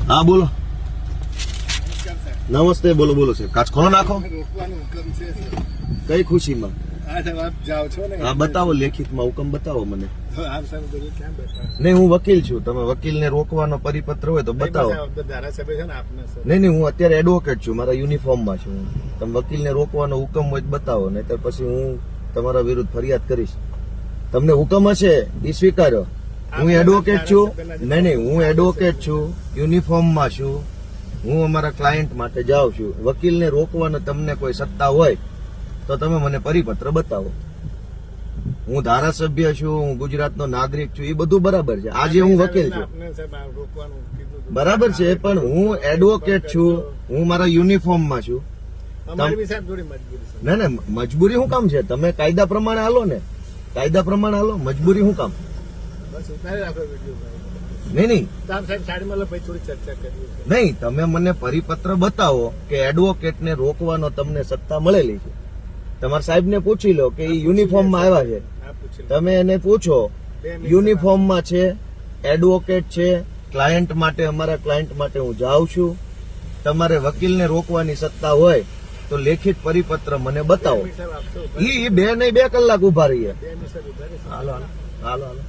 હા બોલો. નમસ્તે. બોલો બોલો સાહેબ. કાચ ખોલો નાખો. રોકવાનો હુકમ છે કઈ ખુશીમાં? આ સાહેબ આપ જાઓ છો ને? હા બતાવો, લેખિતમાં હુકમ બતાવો મને. આપ સાહેબ બધું ક્યાં બતાવો? નહીં, હું વકીલ છું. તમે વકીલને રોકવાનો પરિપત્ર હોય તો બતાવો. ધારાસભ્ય છે ને આપને સર. નહીં, હું અત્યારે એડવોકેટ છું, મારા યુનિફોર્મમાં છું. તમે વકીલને રોકવાનો હુકમ હોય તો બતાવો, નહીતર પછી હું તમારા વિરુદ્ધ ફરિયાદ કરીશ. તમને હુકમ હશે એ સ્વીકારો. હું એડવોકેટ છું. નહીં, હું એડવોકેટ છું, યુનિફોર્મમાં છું. હું અમારા ક્લાયન્ટ માટે જાઉં છું. વકીલને રોકવાનો તમને કોઈ સત્તા હોય તો તમે મને પરિપત્ર બતાવો. હું ધારાસભ્ય છું, હું ગુજરાતનો નાગરિક છું, એ બધું બરાબર છે. આજે હું વકીલ છું, બરાબર છે, પણ હું એડવોકેટ છું, હું મારા યુનિફોર્મમાં છું. ના મજબૂરી શું કામ છે? તમે કાયદા પ્રમાણે હાલો ને, કાયદા પ્રમાણે હાલો. મજબૂરી શું કામ? નહીં, નહીં, તમે મને પરિપત્ર બતાવો કે એડવોકેટને રોકવાનો તમને સત્તા મળેલી છે. તમારા સાહેબને પૂછી લો કે એ યુનિફોર્મમાં આવ્યા છે. તમે એને પૂછો, યુનિફોર્મમાં છે, એડવોકેટ છે, ક્લાયન્ટ માટે, અમારા ક્લાયન્ટ માટે હું જાઉં છું. તમારે વકીલને રોકવાની સત્તા હોય તો લેખિત પરિપત્ર મને બતાવો. એ 2 કલાક ઉભા રહીએ. હાલો હાલો હાલો હાલો.